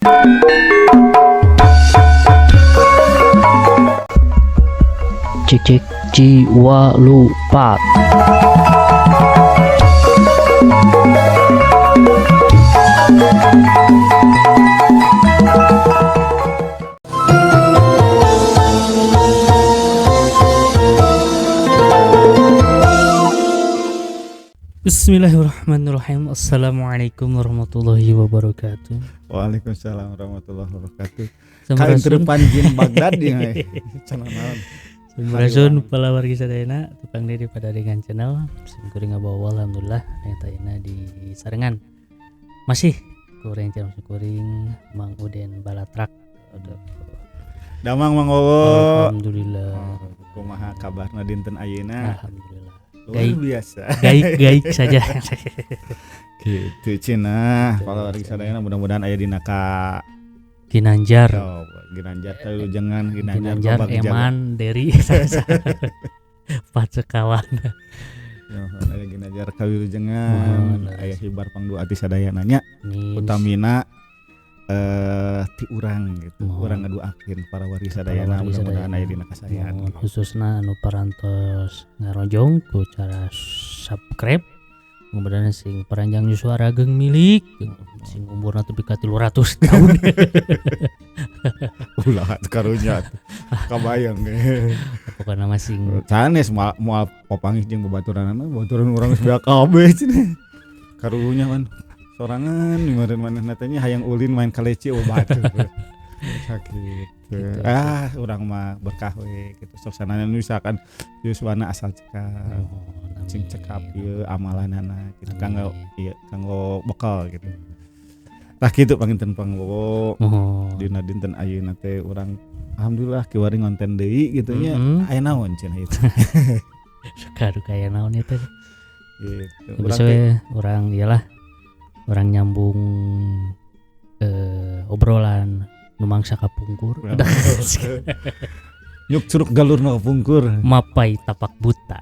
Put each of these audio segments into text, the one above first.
Cek cek jiwa lupa. Bismillahirrahmanirrahim. Assalamualaikum warahmatullahi wabarakatuh. Waalaikumsalam warahmatullahi wabarakatuh. Kain Samurasun terpanjin Baghdad ya. Channel Samurasun pala wargi sadayana tukang diri pada dengan channel kuring ngabawa alhamdulillah netayana di Sarengan. Masih kuring channel kuring Mang Uden Balatrak. Damang Mangowo. Alhamdulillah. Kumaha kabarna dinten ayeuna? Alhamdulillah. Luar biasa. Gaik saja. Gitu cenah. Kalau wargi sadayana mudah-mudahan aya dina ka Ginanjar. Ginanjar kayu jangan Ginanjar Eman Deri Pat sekawan. Aya Ginanjar kayu jangan aya hibar pangdu ati sadayana nya utamina ti urang gitu. Urang ngaduakeun para wargi sadayana mudah-mudahan aya dina kasayan. Khususna anu parantos ngarojong ku cara subscribe. Kemudian sing peranjang suara geng milik sing umurna tepi ka 300 tahun. Ulah karunya kabayang ge. Pokona masing sanes moal papangih jeung babaturanna babaturan urang geus beak kabeh cenah. Karunya man sorangan dimeureun manehna teh nya hayang ulin main kaleci obat. Sakit. Gitu. Urang mah berkah we gitu. Sok sanana misalkan Yuswana asal cekap. Cing cekap ieu amalanana gitu kanggo ieu kanggo bekal gitu. Tah kitu panginten Pangbowo. Dina dinten ayeuna teh urang alhamdulillah kiwari ngonten deui gitu nya. Aya naon cenah itu. Sakaru kaya naon itu. Gitu. Urang iyalah. Urang nyambung obrolan numangsa kapungkur. Nyuk curug galurna kapungkur. Mapai tapak buta.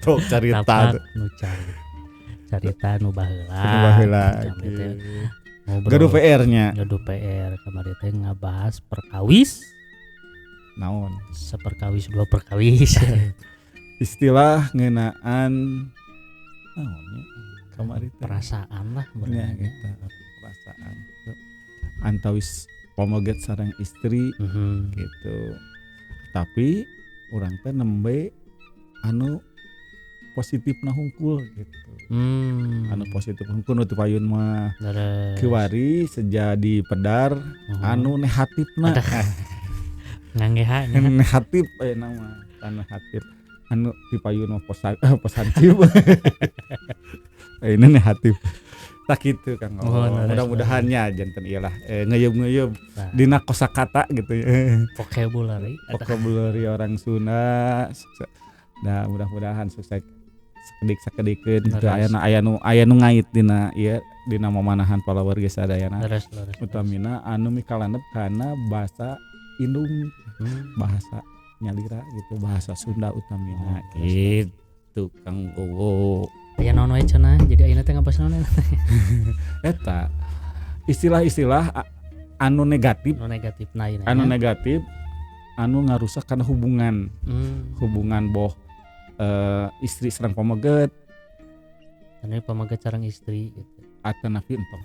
Tok carita. Tapak nu cari. Carita nu baheula. Gaduh PR-nya. Gaduh PR kamari teh ngabahas perkawis. Naon? Seperkawis dua perkawis. Istilah ngeunaan naonnya? Kamari teh Perasaan lah benernya gitu. Perasaan. Antawis pamoget sareng istri gitu. Tapi urang teh nembe anu positifna hungkul gitu. Anu positif hungkul nu teu payun mah kiwari sejadi pedar anu negatifna. Nganggeha negatif nama anu negatif anu teu payun mah positif. Ini negatif. Tak gitu Kang. Mudah-mudahannya janten iyalah ngeyeup-ngeyeup dina kosakata gitu ya. Vocabulary orang Sunda. Nah, mudah-mudahan sukses sakedik-sakedikeun teu aya nu ngait dina ieu dina mamanahan para warga sadayana. Utamina anu mikalandep kana bahasa indung, bahasa nyalira gitu, bahasa Sunda utamina. Gitu Kang Gowo. Aya naon wae cenah jadi ayeuna teh ngabahas naon eta istilah-istilah anu negatif anu negatif anu ngarusak kana hubungan boh istri sareng pamoget anu pamoget sareng istri gitu atanapi entong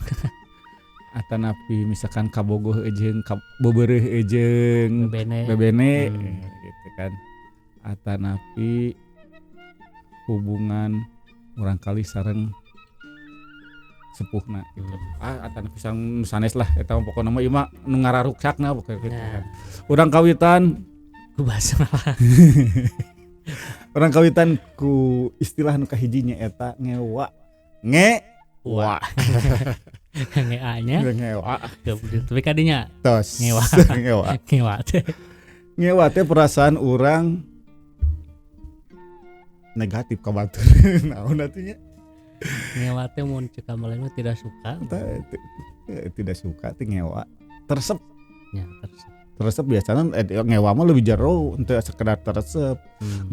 atanapi misalkan kabogoh jeung bobeureuh jeung bebene gitu kan atanapi hubungan urang kali sareng sepuhna gitu. Atan pisang sanes lah eta pokona mah ieu mah nu ngararuksakna pokona gitu kan. Urang kawitan ku bahasa urang kawitan ku istilah nu kahijinya eta ngewa. Ngewa. Ngeanya. Ngewa. Tapi kadinya tos ngewa. Ngewa teh perasaan urang negatif ka batur. Naon atunya? Ngewa teh mun cek kamaleun tidak suka. Tidak suka teh ngewa. Tersep. Ya, teresep biasanya ngewa mah lebih jero untuk sekedar teresep.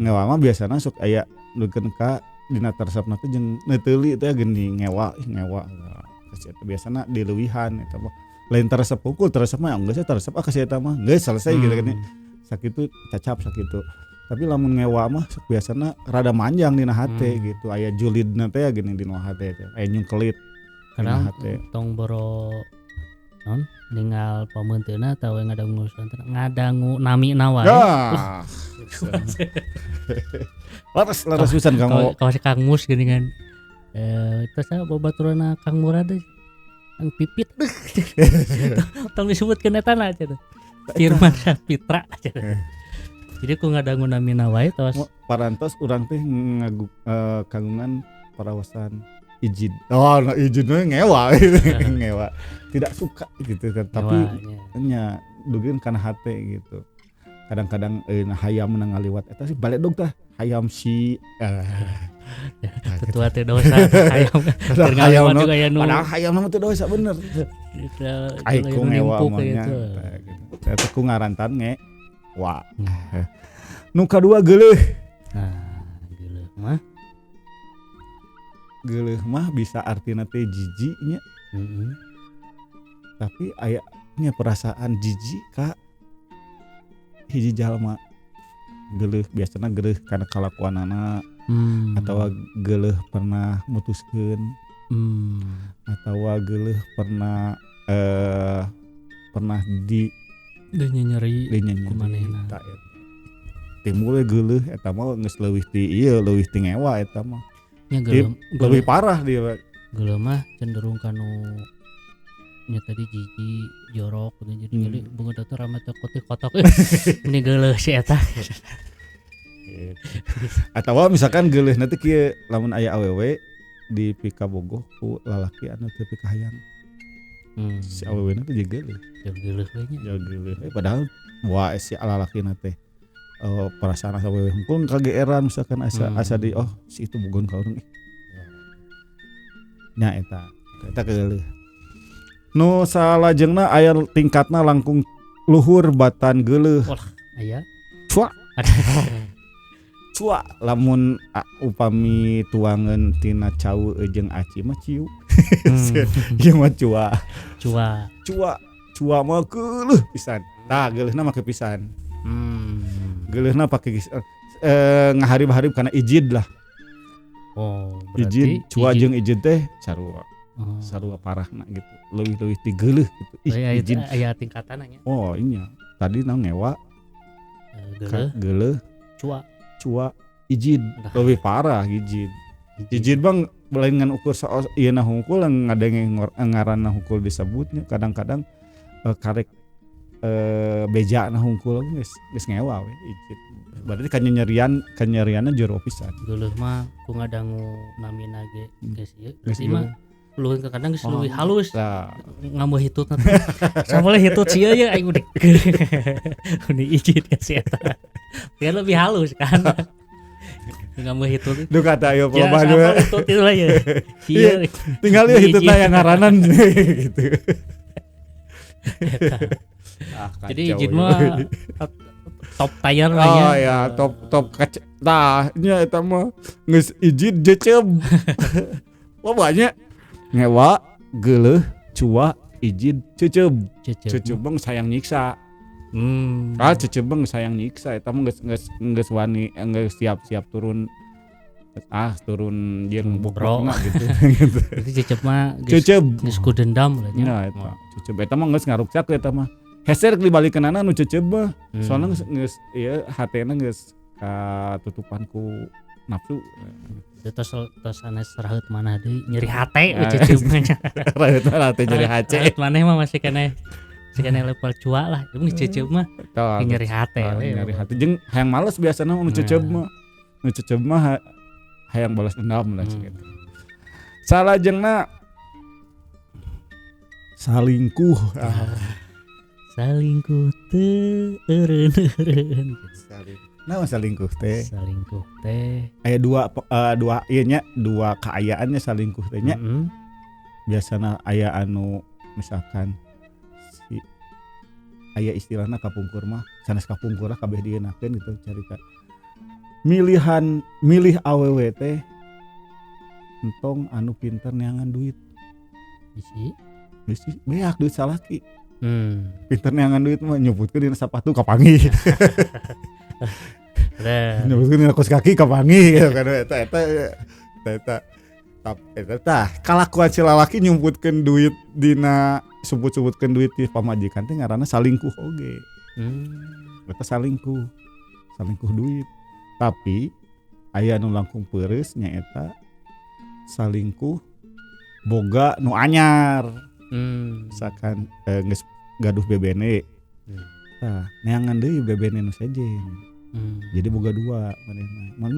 Ngewa mah biasanya sok aya nukeun ka dina teresepna teh jeung neuteuli teh geuning ngewa kasih eta biasana dileuwihan eta mah lain teresep hungkul teresep mah geus teresep kasih eta mah geus selesai gitu kan sakitu cacap sakitu tapi lamun ngewa mah biasana rada manjang dina hate gitu aya julidna teh geuning dina hate teh aya nyungkelit kadang tong boro non ningal pameunteuna tah we ngadangu nami nawa laras pisan kamu kawas Kang Mus geuningan terus babaturanna Kang Murad Kang Pipit tong disebutkeun eta na cenah Firman Sapitra jadi ku ngadangu namina wae tos parantos urang teh kagungan parawasan izin izinnya ngewa ngewa tidak suka gitu kan tapi nya dugieun kana hate gitu kadang-kadang hayam menang ngaliwat eta sih balik dong tah hayam si tetua teh dosa hayam juga aya nu padahal hayam mah teh dosa bener ai ku ngewa mah nya eta ku ngarantan ngewa nu kadua geuleuh geuleuh mah bisa artina teh jijik nya tapi aya nya perasaan jijik ka hiji jalma geuleuh biasana geuleuh kana kalakuanana atawa geuleuh pernah mutuskeun atawa geuleuh pernah di nyeri kumanehna timbul geuleuh eta mah geus leuwih ti ieu leuwih ti ngewa eta mah nya lebih parah dia geuleuh mah cenderung kanu nya tadi jijik jorok jadi jadi bunga teh rama kotok ini geuleuh si eta atawa misalkan geuleuh nanti kieu lamun aya awewe di pika bogoh ku lalaki anu teu pika hayang si awewe na teh geuleuh geuleuh we nya geuleuh padahal wah si lalaki na teh perasaan asa awewe hungkul kageeran misalkan asa di si itu bogon ka urang nya eta geuleuh nu salajengna aya tingkatna langkung luhur batan geuleuh aya cua lamun upami tuangan tina cau jeung aci mah ciu ieu mah cua mah geuleuh pisan tah geuleuhna make pisan geuleuhna pake ngahari-hari kana ijid lah ijid cua jeung ijid teh sarua parahna gitu leuwih ti geuleuh gitu ijid aya tingkatanna nya iya tadi na ngewa geuleuh cua ijid lebih parah ijid bang lain ngan ukur ieu na hungkul ngadenge ngaranna hungkul disebutnya kadang-kadang karek beja na hungkul geus ngewa we ijid berarti kanyerianna jero pisan geuleuh mah ku ngadangu namina ge geus ieu berarti mah luhun kadang geus leuwih halus ngambu hitutna samole hitut sia ye aing udah ini ijid ka si eta biar lebih halus kan ngambu hitut duh kata ayo perubahan ya hitut itu lah ya tinggal ya hitutna yang ngaranan gitu jadi ijid mah top tier lah ya ya top tah nya eta mah geus ijid jeceb banyak ngewa geuleuh cua ijid ceceb bang sayang nyiksa cecebeng sayang nyiksa eta mah geus wani geus siap turun jeung bokrokna gitu berarti ceceb mah geus ku dendam lah nya eta ceceb eta mah geus ngaruksak eta mah heser dibalikeunana nu ceceb mah soalna geus ieu hatena geus katutupan ku nafsu terus sanes raheut manah deui nyeri hate ceceb mah raheut hate nyeri hate raheut maneh mah masih keneh level cua lah ini ceceb mah nyeri hate nyeri hate jeung hayang males biasana nu ceceb mah hayang balas dendam lah gitu salajengna salingkuh teu eureun naon salingkuh teh aya dua ieu nya dua kaayaannya salingkuh teh nya biasana aya anu misalkan si aya istilahna kapungkur mah sanes kapungkur kabeh dienakeun gitu carita milih awewe teh entong anu pinter neangan duit Bisi. beak duit salaki. Pinter neangan duit mah nyebutkeun dina sepatu kapangi. Nyebutkeun dina kos kaki kapangi gitu kan eta kalakuan si lalaki nyumputkeun duit dina sebut-sebutkeun duit di pamajikan teh ngaranna salingkuh oge. Eta salingkuh duit. Tapi aya nu langkung peureus nyaeta salingkuh boga nu anyar. Misalkan geus gaduh bebene. Tah, neangan deui bebene nu sejen. Jadi boga dua manehna. Mana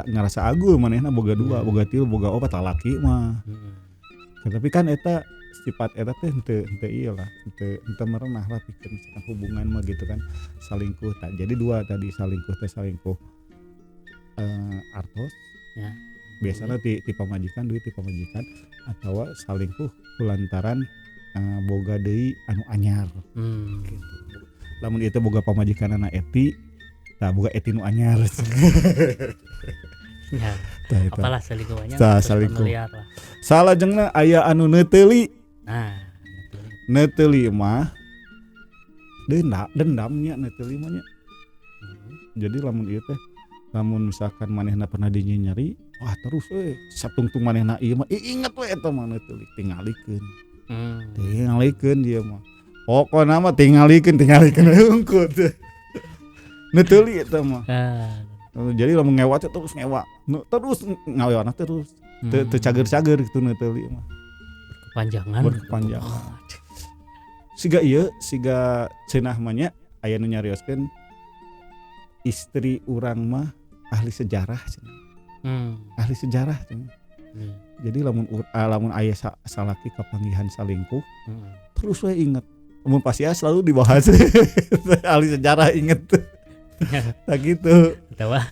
ngarasa agul manehna boga dua, boga tilu, boga opat lalaki mah. Tapi kan eta sifat eta teh henteu ieu lah, henteu merenah lah pikeun misalkan hubungan mah gitu kan. Salingkuh tak. Jadi dua tadi salingkuh teh salingkuh artos. Ya. Biasanya di pamajikan duit di pamajikan atau salingkuh kulantaran boga deui anu anyar. Gitu. Lamun ieu teh boga pamajikanana eti, tah boga eti nu anyar. Ya. Apalah salingkuh anyar. Salingkuh. Salajengna aya anu neuteuli. Nah, neuteuli mah dendamnya neuteuli mah nya. Jadi lamun ieu teh lamun misalkan manehna pernah dinyeri, wah terus satungtung manehna ieu mah inget we eta mah neuteuli tingalikeun. Tingalikeun dia mah. Pokona mah tingalikeun hungkut. Neuteuli eta mah. Jadi lamun ngewa terus ngewa. Terus ngawewana terus. Teu cager-cager gitu neuteuli mah. Berkepanjangan. Siga cenah mah nya aya nu nyarioskeun istri urang mah ahli sejarah cenah. Ahli sejarah cenah. Jadi lamun aya salaki kapanggihan salingkuh, terus we inget. Mun pasti selalu dibahas. Ahli sejarah inget. Nah gitu. Tawa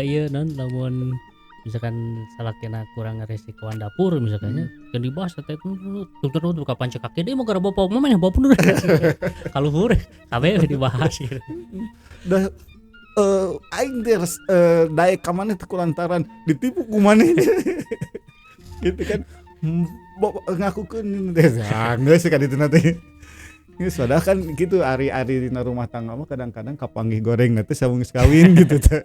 ieu non lamun misalkan salakina kurang resikoan dapur misalkannya kan dibahas teh tutur ka panca kaki deui mah gara bapak mah bapak bener. Kaluhur kabeh dibahas gitu. Dah aing teh daek ka maneh teh kulantaran ditipu ku maneh. Gitu kan. Ngakukeun teh geus ka ditu teh. Geus padahal kan gitu ari-ari dina rumah tangga mah kadang-kadang kapanggih goreng teh sabung kawin gitu teh.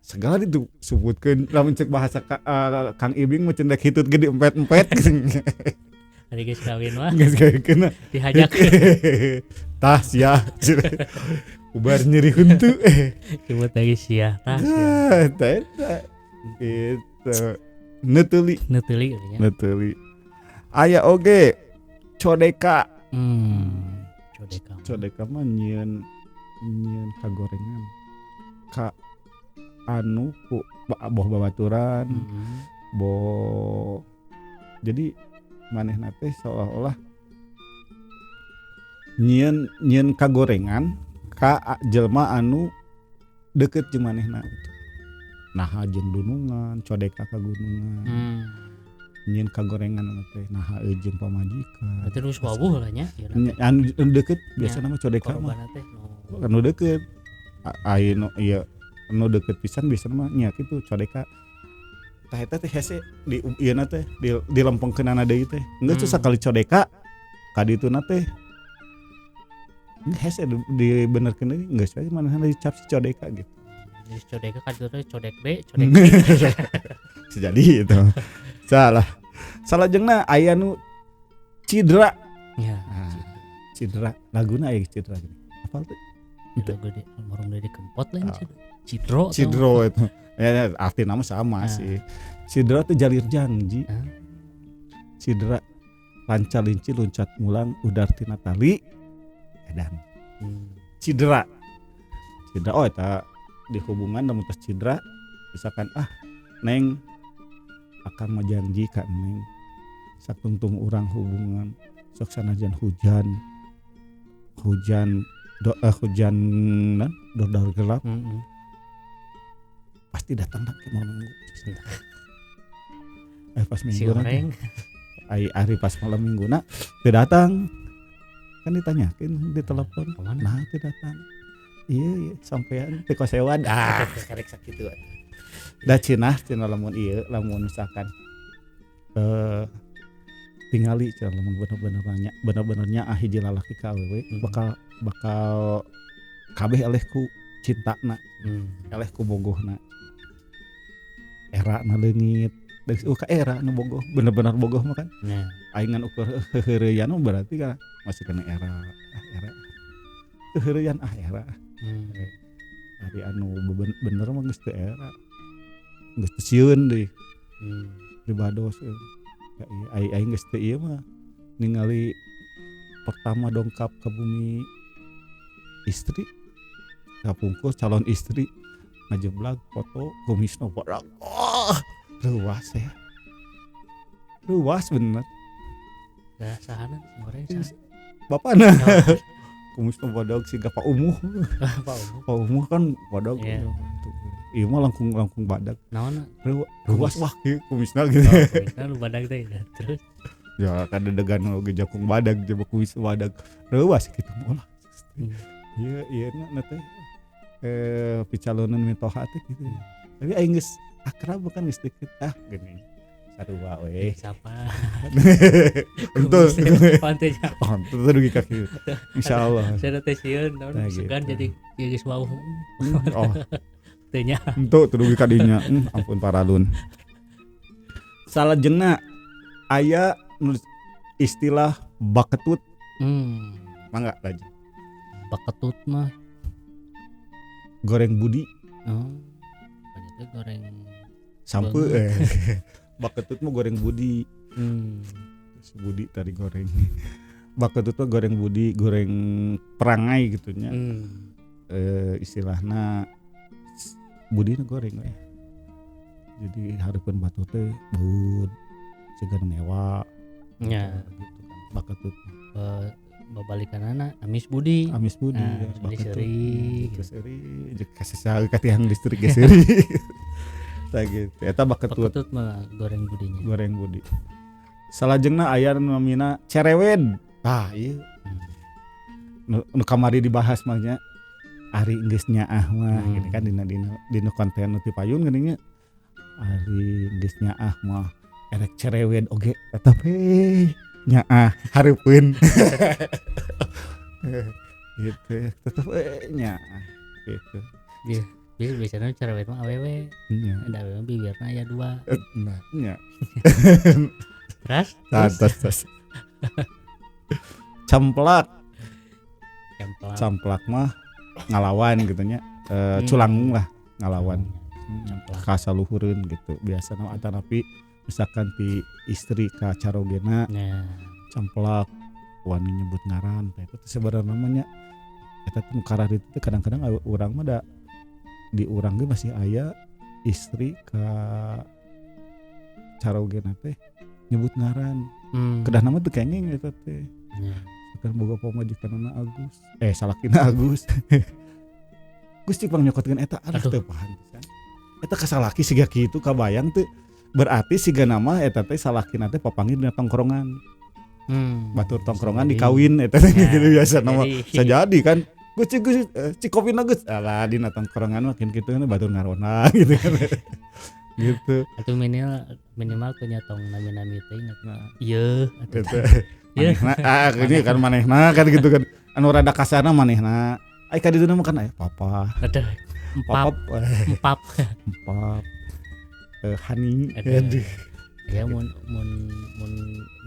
Segala disebutkeun lamun cek bahasa Kang Ibing mah cendak hitut gede empet-empet. Ari geus kawin mah. Geus kawin dihajakeun. Tah sia. Ubar nyeri huntu. Cuma tadi sia. Tah sia. Eta. Gitu. Neuteuli. Aya oge codeka. Codeka mah nyieun kagorengan. Ka anu ku boh babaturan. Jadi manehna teh seolah-olah nyieun kagorengan ka jelema anu deukeut jeung manehna gitu. Naha jeung dunungan, codeka ka gunungan. Nyieun kagorengan teh naha jeung pamajikan. Terus wawuh lah nya. Anu deukeut biasana mah codeka mah. Anu deukeut. Anu ieu anu deukeut pisan biasana mah nya kitu codeka. Tah eta teh hese di ieuna teh dilempengkeunana deui teh. Enggeus sakali codeka ka dituna teh hese dibenerkeun deui geus we manehna dicap si codeka gitu. Codeka kan codek B. Sejadi itu. Salajengna aya nu cidra. Ya. Cidra. Laguna aya cidra gini. Apal teh? Lagu di almarhum Dedi Kempot lain Cidro itu. Ya arti nama sama sih. Cidra teh jalir janji. Cidra lancar linci loncat mulang udar tina tali edan. Cidra oh eta di hubungan namun tos cidra misalkan neng akan majanji ka neng satungtung urang hubungan sok sanajan hujan dodol gelap pasti datang ke malam minggu pas minggu hari pas malam minggu teu datang kan ditanyakin di telepon nah teu datang iya sampean teu kosewan karek sakitu da cenah lamun ieu lamun misalkan tingali cenah lamun bener-benernya hiji lalaki ka awewe bakal kabeh eleh ku cintana eleh ku bogohna era na leungit deui ka era nu bogoh bener-bener bogoh mah kan Nah, aing ngan ukur heureuyan mah berarti kan masih kena era heureuyan era ari anu bener mah geus teu era geus teu sieun deui ribados ya aing geus teu ieu mah ningali pertama dongkap ke bumi istri kapungkus calon istri ngajeblag foto kumisna badak luas ya luas bener ya sahana goreng sah. bapana kumisna badak siga Pak Umuh Pak Umu. Pak Umuh kan badak Iya. ieu mah langkung badak Naon? luas wah ieu kumisna gitu Kumisna lu badag teh. Terus ya kada degan oge jakung badag jeung kumis badag luas kitu moal ieu na teh picalonan mitoha teh gitu tapi aing geus akrab bukan geus deukeut geuning sarua we siapa? entul Pantainya. entul dugi ka kieu insyaallah Saya teh sieun naon Nah, segan gitu. jadi geus wau. oh Teu nya. entul dugi ka dinya ampun paralun salajengna aya istilah baketut mangga lagi Baketut mah. goreng budi Oh. Banyak teh goreng. sampe baketut mah goreng budi budi tadi goreng baketut mah goreng budi goreng perangai gitunya istilahna budi na goreng we jadi hareupeun batu teh baud segan mewah Ya. gitu kan baketut Babalikanana Amis Budi. amis budi Nah, ya, jadi seri. gitu seri jeung kasih ka tiang listrik ge seri tah gitu eta baketut Baketut mah goreng budinya. goreng budi salajengna aya nu namina cerewed ieu nu kamari dibahas mah nya ari geus nyaah mah gini kan dina konten nu ti payun geuning nya ari geus nyaah mah erek cerewed oge eta teh nyaah hareupeun gitu tetep nyaah gitu Biasanya cerewet mah awewe. nya Ada awewe bibirna aya 2. nah nya Terus tas camplak Camplak. mah ngalawan gitu nya culangung lah ngalawan Camplak. kasaluhureun gitu biasana atanapi misalkan ti istri ka carogena Nah, camplak wani nyebut ngaran teh itu sebenarnya namanya eta teh karah itu teh kadang-kadang urang mah da di urang ge masih aya istri ka carogena teh nyebut ngaran kedah nama teu kenging eta teh Ya. kan boga pamajikanna Agus salakina Agus Gus cik pang nyokotkeun eta aduh teu paham pisan eta kasalaki siga kitu kabayang teu berarti siga nama eta teh salakina teh papanggih dina tongkrongan batur tongkrongan dikawin eta teh gitu biasa nama sajadi kan Gus cik kopina Gus alah dina tongkrongan mah kitu kan batur ngarona gitu kan gitu Atau minimal punya tong nami-nami teh ingat. nah Ieu gitu Iya. manehna ini kan manehna kan gitu kan anu rada kasarna manehna ai ka ditu mah kan papa ada papa empap. hani Aduh. Ya mun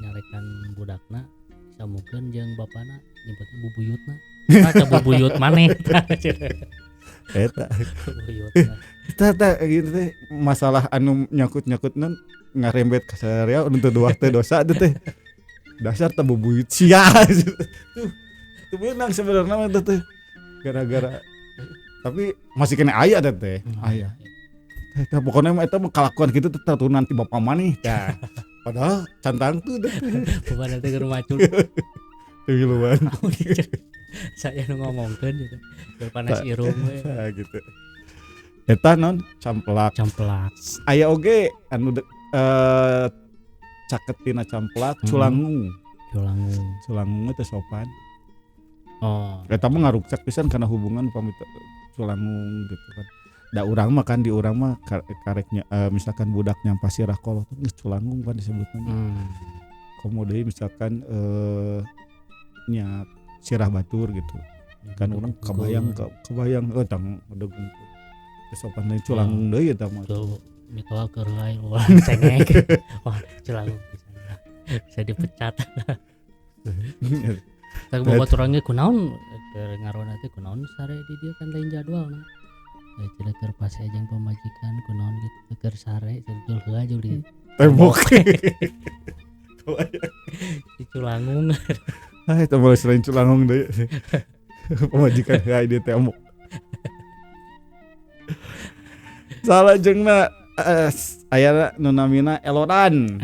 nyalekan budakna samukeun jeung bapana nyebutna bubuyutna. Kaca bubuyut maneh. eta Bubuyutna. eta gitu teh masalah anu nyakut-nyakutna ngarembet ka sarea untuk dua teh dosa teh dasar teh bubuyut sia tuh beunang sebenarnya mah teh gara-gara tapi masih kena aya teh aya eta pokona mah eta mah kalakuan kitu teh tuh nanti bapak maneh tah padahal cantang tuh teh Bapana teh keur macul. teu luan Saya nu ngomongkeun gitu. Keur panas irung we. gitu eta non camplak Camplak. aya oge anu caket tina camplak culangung culangung teh sopan Oh. eta mah ngaruksak pisan karena hubungan pamit culangung gitu kan da urang mah kan di urang mah kareknya misalkan budak nyampa sirah kolot geus culangung kan disebutna komodei misalkan nya sirah batur gitu kan orang kebayang tang ada kesopan deui culang deui eta mah tuh mitoa keur lain wah cengeng wah culang bisa dipecat. Tak babaturannya kunaon keur ngarona teh kunaon sare di dieu kan lain jadwalna. Cenah keur pase jeung pamajikan kunaon gitu keur sare jeung heula jeung di tembok. di Culangung. Itu boleh selain Culangung deui. Pemajikan heula di tembok. Salajengna aya nu namina elodan.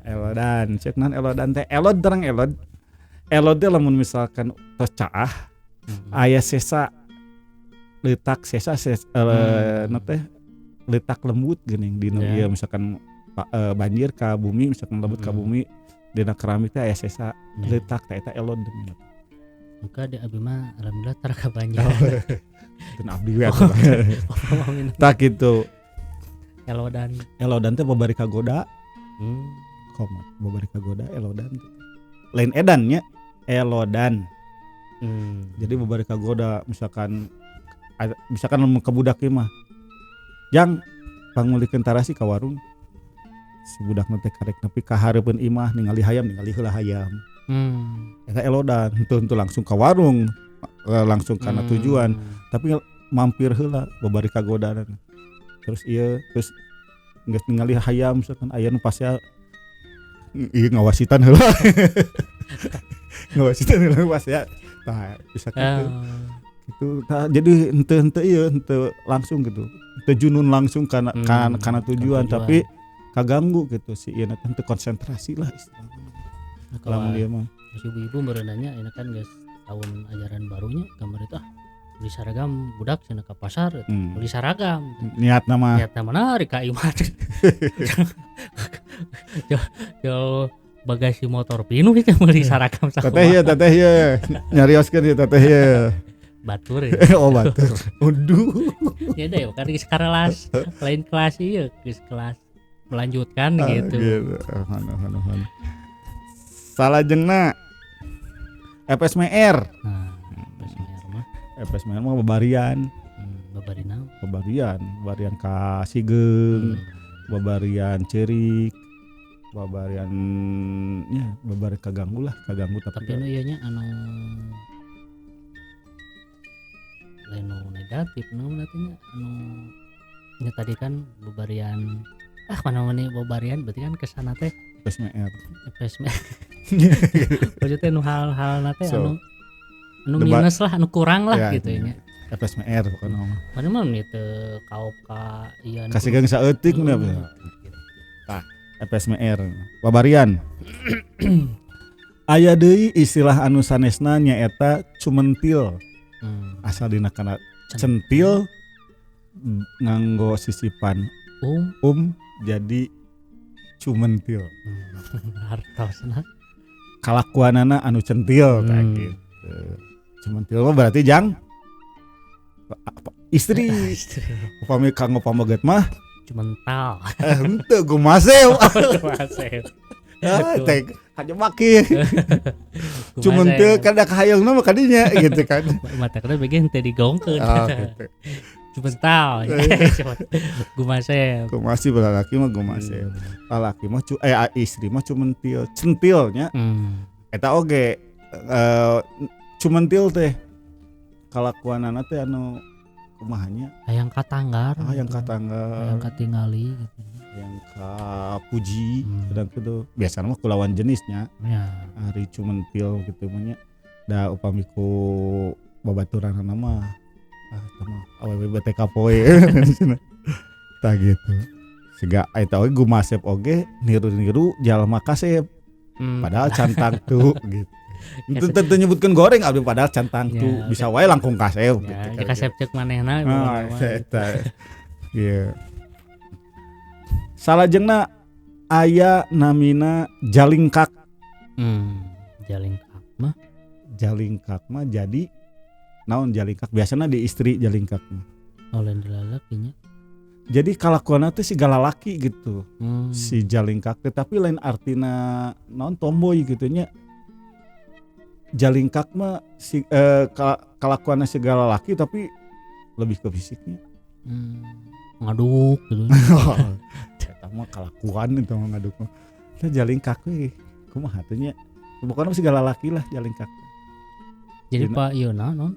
Elodan, cek naon elodan teh? Elod terang elod. Elod teh lamun misalkan tos caah aya sesa letak sesa teh letak lembut geuning dina ieu misalkan banjir ka bumi misalkan lembut ka bumi dina keramik teh aya sesa letak teh eta elod. Muka di abi mah alhamdulillah tara ka banjir. Dan abdi we tak gitu. Elodan teh babari kagoda. Komo babari kagoda elodan. Lain edannya elodan. Jadi babari kagoda misalkan ke budak ieu mah. Jang pangulikeun tarasi ka warung. Si budak teh karek nepi ka hareupeun imah ningali hayam ningali heula hayam. Eta elodan henteu langsung ka warung. Langsung karena tujuan tapi mampir heula babari kagodaan terus geus ningali hayam misalkan aya nu pasea ieu ngawasitan heula pasea tah bisa kitu gitu jadi henteu langsung gitu henteu junun langsung kana tujuan tapi kaganggu gitu si ieu henteu konsentrasi lah istilahna lamun ieu mah ibu-ibu berenanya ini kan geus tahun ajaran barunya kamar itu beli seragam budak cenah ka pasar beli seragam niatna mah hari ka imah yo bagasi motor pinuh itu beli seragam teteh ieu nyarioskeun ieu teteh ieu batur oh batur aduh ya deh kan geus kelas lain kelas ieu geus kelas melanjutkan gitu salajengna FSMR. FSMR mah babarian. Babarian ka Sigeung, babarian Cerik, babarian kaganggu tapi anu ieu nya anu lain negatif naon atunya anu nya tadi kan babarian mana-mana babarian berarti kan kesana teh FSMR. Maksudnya nu hal-hal nate anu minus lah, anu kurang lah gitu ya. FSMR pokoknya. Mana mah itu kaup ka ieu kasih gang saeutik mah. Tah, FSMR. Babarian. Aya deui istilah anu sanesna nyaeta cumentil. Asal dina kana centil nganggo sisipan jadi cumentil. Hartosna kalakuanana anu centil tah gitu. Cumentil mah berarti jang istri. Upami kanggo pamoget mah cumental. Henteu gumaseu. Teh kajebak ieu. Cumentil kada kahayangna mah kadinya gitu kan. Mata kada bege henteu digaungkeun. Gitu. Cumental. Gumasi lalaki mah gumaseu. Lalaki mah istri mah cumentil. Centilnya eta oge cumentil teh kalakuanana teh anu kumaha nya hayang katanggar hayang katingali gitu yang kapuji kadang kitu biasana mah kulawan jenisnya hari cumentil gitu nya da upami ku babaturanna mah tama awewe BTK poe tah gitu siga eta oge gumasep oge niru-niru jalma kasep padahal cantang tuh gitu. Tentu nyebutkan goreng abdi padahal cantang tuh bisa wae langkung kasep gitu. Ya kasep cek manehna. Eta. Iya. Salajengna aya namina jalingkak. Jalingkak mah jadi naon jalingkak biasana di istri jalingkak mah. Oleh lalakinya. Jadi kalakuan teh si galalaki gitu. Hmm. Si jalingkak teh tapi lain artina non tomboy gitu nya. Jalingkak mah si kalakuannya si galalaki tapi lebih ke fisiknya. Ngaduk gitu. Eta mah kalakuan itu mah ngaduk mah. Teh jalingkak we kumaha teh nya. Pokoknya segala laki lah jalingkak. Jadi Dina- Pak Yona non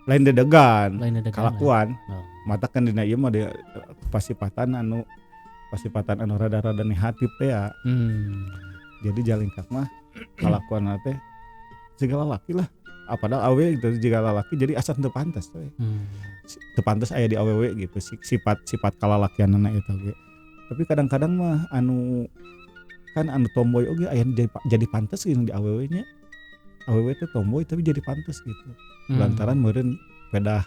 Lain dedegan, lain ada kalakuan. Oh. Mata kan dina ieu mah dia pasipatan anu rada-rada negatif teh ya. Jadi jalingkak mah kalakuan teh segala laki lah. Padahal awe gitu segala laki jadi asa teu pantes teh. Teu pantes aya di awewe gitu sifat kalalakianna eta ge. Tapi kadang-kadang mah anu tomboy oge aya jadi pantes gitu di awewe nya. Awewe teh tomboy tapi jadi pantes gitu. Lantaran meureun pedah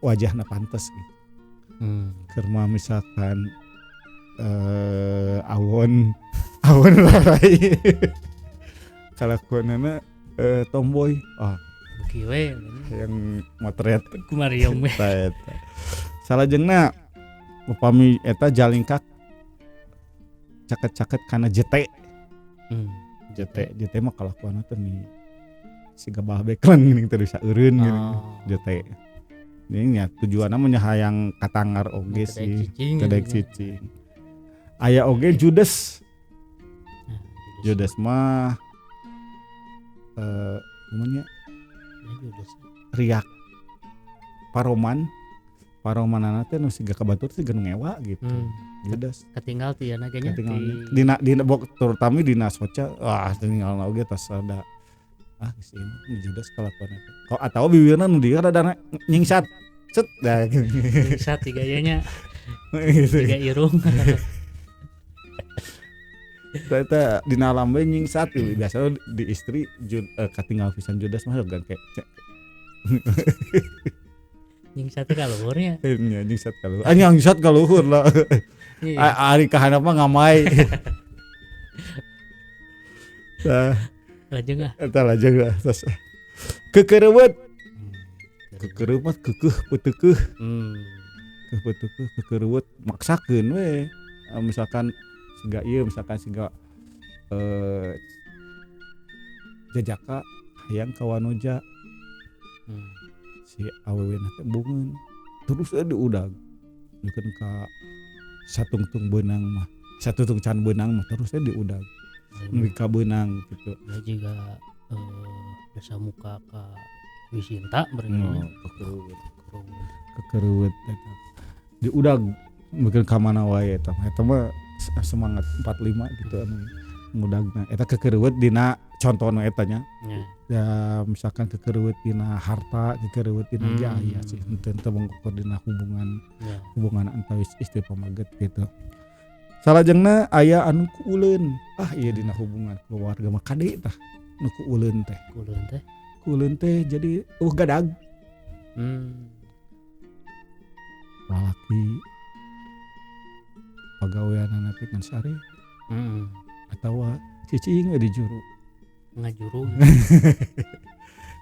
wajahna pantes gitu. Keur misalkan awon larai kalakuanana tomboy Beuki we yang motret kumariong we. eta salajengna upami eta jalingkak caket-caket kana jete mah kalakuanna teh nih siga balbeklan geuning teh bisa eureun geuning jete. Ini nya tujuanna mah hayang katangar oge sih, kedek cicing. Aya oge Judes. Judes mah namanya riak paromanana teh nu siga kabatur siga nu ngewa gitu. Judes Ketinggal ti ya naganya dina terutama dina soca tinggalna oge tos ada geus ieu Judes kalakuan eta. Kok atawa bibirna nu dia rada nyingsat. Set dah nyingsat ti gayanya. Tiga irung. Eta dina alam bae nyingsat biasa di istri katinggal pisan Judes mah gan kayak Nyingsat ka luhurnya. nya nyingsat ka luhur. Nyingsat ka luhur lah. Ari kahandap mah ngamai. Tah Lajeng ah. eta lajeng lah tos. Kekereuweut. Kekereuweut keukeuh peuteukeuh. Peuteukeuh kekereuweut maksakeun we. Misalkan siga ieu misalkan siga jajaka hayang ka wanoja. Si awewena teh bungeun terus diudag dikeun ka satungtung beunang mah satungtung can beunang mah terus diudag nepi ka beunang gitu. Ya juga dasa muka ka Wisinta berenang kekereuweut eta diudag mungkin ka mana wae eta mah semangat 45 gitu anu ngudagna eta kekereuweut dina contohna eta nya. Ya misalkan kekereuweut dina harta, kekereuweut dina jaya sih teu mengukur dina hubungan antawis istri pamaget gitu. Salajengna aya anu ku uleun. Ieu dina hubungan keluarga mah kade tah nu ku uleun teh. Ku uleun teh jadi gadag. Lalaki pagaweanana teh kan sare. Atawa cicing di juru. Ngajuru.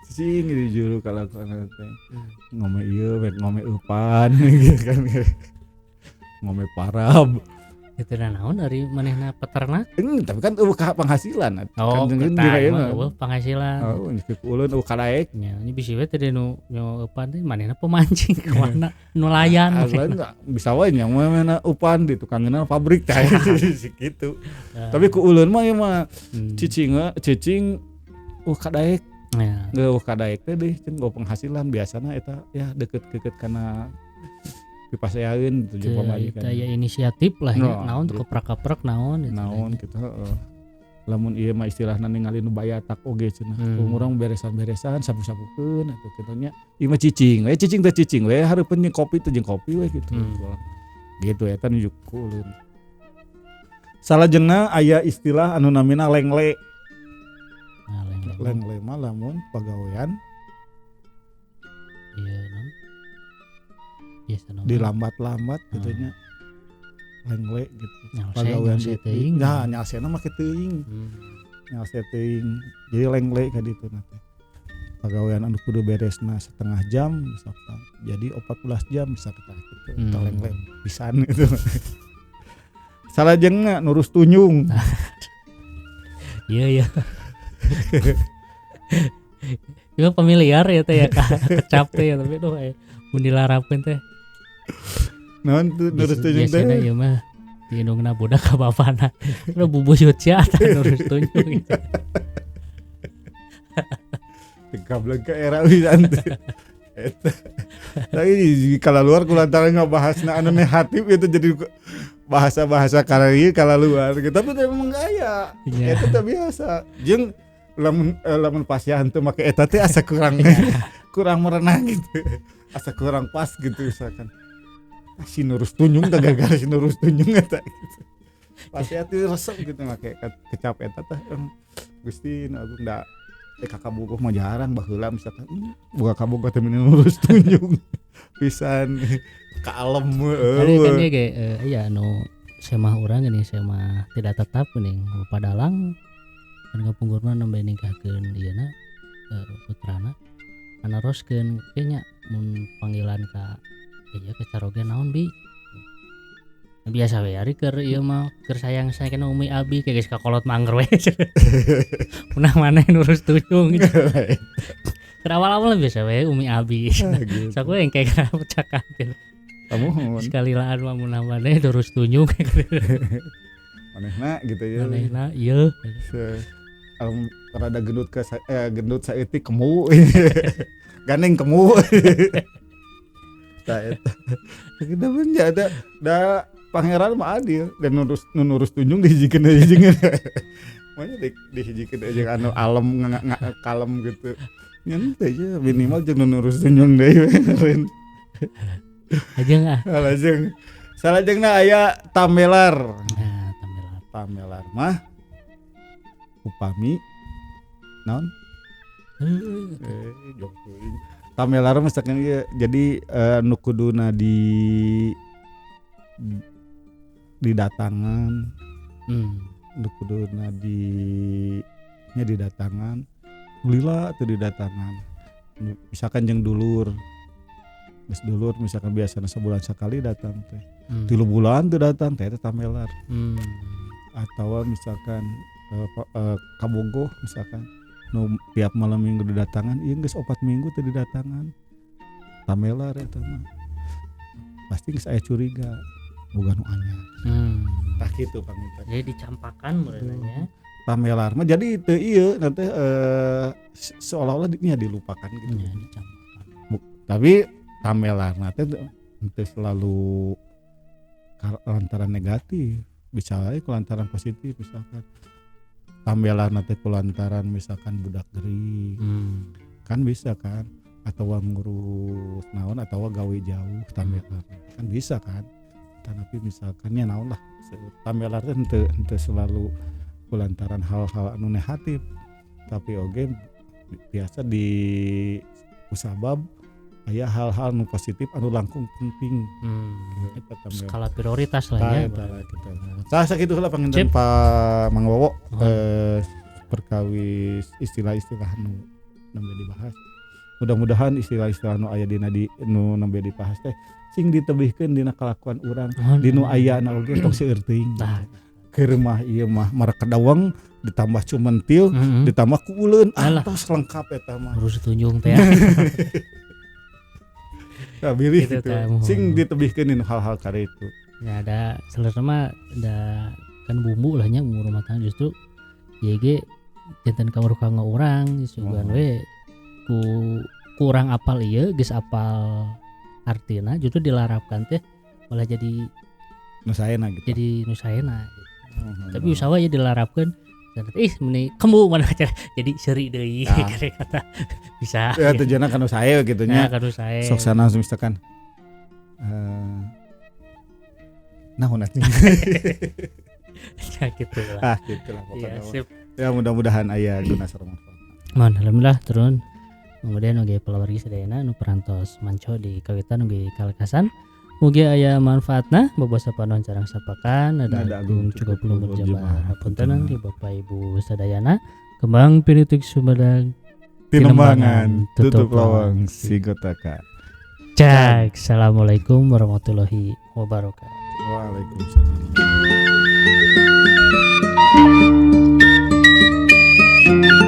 Cicing di juru kalakuan teh. Ngome ieu ngome eupan gitu kan. Ngome parab. Itu naon dari manehna peternak? Tapi kan penghasilan. Oh, kan penghasilan. Oh, nyek ulun kadaek. Nya, ini bisi we teh nu eupan teh manehna pemancing ke mana nelayan. Enggak bisa wae nya mana upan di tukangeuna pabrik teh gitu. Tapi ku ulun mah ieu mah cicing kadaek. Ya. Kadaek teh deh cenah penghasilan biasana eta ya deket-deket kana pipaseaeun gitu jeung pamajikan. Eta ya inisiatif lah ya. Naon keprak-kaprak naon gitu heeh. Lamun ieu mah istilahna ningali nu bayatak oge cenah. Urang beresan-beresan sapu-sapukeun atuh kitu nya. Ieu mah cicing teh cicing we hareupeun jeung kopi teh jeung kopi we gitu. Gitu eta nu ulun. Salajengna aya istilah anu namina lengle. Lengle mah lamun pagawean iya non. Dilambat-lambat gitu nya. Lengle gitu. Pagawean teuing. Nah, nyalsena make teuing. Nyalse teuing. Jadi lengle ka ditu teh. pagawean anu kudu beresna setengah jam misalkan jadi 14 jam bisa kita gitu teleng-leng pisan gitu. Salajengna nurus tunjung. Iya. Itu familiar ya teh ya kecap teh ya tapi tuh mun dilarapkeun teh. Naon tuh nurus tunjung teh? Biasana ieu mah di indungna budak ka bapana. Lu bubuyut sia teh nurus tunjung gitu. Gablek ke era pisan teh. Eta. Tapi kalau luar kulantaran ngabahasna anu negatif itu jadi bahasa-bahasa karya kalau luar gitu. Tapi memang gaya. Eta teh biasa. Jeung lamun pasihan teu make eta teh asa kurang kurang merenah gitu. Asa kurang pas gitu misalkan. Si nurus tunjung teh gara-gara si nurus tunjung eta gitu. Pasihan teh resep gitu make kecap eta teh. Gusti aku ndak kakak bogoh mah jarang baheula misalkan boga kabogoh teh nurus tunjung pisan kalem heeh. Kan dia ge iya anu semah urang geuning semah tidak tetap geuning padalang kan ngapunggurna nembe ningkahkeun ieu na putrana anaroskeun kayaknya mun panggilan ka ieu ke caroge naon bi biasa we ari keur ieu mah keur sayang saya kana umi abi kayak geus kakolot mangger we. Punah maneh nurus tunjung gitu. Keur awal-awal biasa we umi abi. Saku yang kayak percakapan. Kamu sekali mah munah maneh nurus tunjung. Manehna gitu ya. Manehna ieu. Rada gendut saeutik kemu. Gandeng kemu. Tah eta. Kita pun ada pangeran mah adil dan nurus tunjung dihijikeun. Makanya dihijikeun aja anu alem kalem gitu. Ngan teh aja minimal jeung nurus tunjung deui. Ajeng Lajeng. Salajengna aya tamelar. Nah, tamelar mah upami naon? Tamelar misalkan jadi nu kuduna didatangan nu kuduna didatangan lila teu didatangan misalkan jeung dulur geus dulur misalkan biasana sebulan sekali datang teh 3 bulan teu datang teh tamelar atawa misalkan kabogoh misalkan nu tiap malam minggu didatangan ieu geus 4 minggu teu didatangan tamelar eta mah pasti geus aya curiga boga nu anyar. Tah kitu pamitan. Jadi dicampakan merenanya. Tamelar mah jadi teu ieu nanti seolah-olah dilupakan gitu. Ya, dicampakan. Tapi tamelar nanti teu selalu lantaran negatif, bisa wae lantaran positif misalkan. Tamelar nanti lantaran misalkan budak gering. Kan bisa kan atau ngurus naon atau gawe jauh tamelar. Kan bisa kan. Tapi misalkannya naon lah tamelar teh henteu selalu kulantaran hal-hal anu negatif tapi oge biasa di usabab aya hal-hal nu positif anu langkung penting. Skala prioritas lah ya. Tah sakitu heula panginten Pak Mang Wowo perkawis istilah-istilah nu nembe dibahas. Mudah-mudahan istilah-istilah nu aya dina nu nembe dibahas teh sing ditebihkeun dina kalakuan urang dinu ayana oge tong seueur teuing. Keur mah ieu mah marakadawang ditambah cumentil ditambah ku uleun atos lengkap eta mah. Urus tunjung teh. Nah, bilih gitu. Sing ditebihkeun dinu hal-hal kare itu. Ya ada selerna mah da kan bumbu lah nya bumbu rumah tangga justru ieu ge janten ka urang urang sugan we ku kurang apal ieu geus apal artina justru dilarapkan teh malah jadi nusaena gitu. Jadi nusaena gitu. Tapi usaha ya dilarapkan meni kemu mana jadi seuri deui kata bisa. Ya tujuanna kan usaha gitu nya. Kan usaha. Sok sana misalkan naon atuh. Ya gitu lah. Gitu lah pokoknya. Ya mudah-mudahan aya guna sareng manfaat. Alhamdulillah turun. Kemudian oge palawargi sadayana nu perantos manco di kawitan oge kalekasan mugi aya manfaatna bobosa panon carang sapakan ada agung cukup belum berjamaah hapunten di Bapak Ibu sadayana kembang pinitik Sumedang Tinembangan tutup lawang sigotaka. Cak. Assalamualaikum warahmatullahi wabarakatuh. Waalaikumsalam.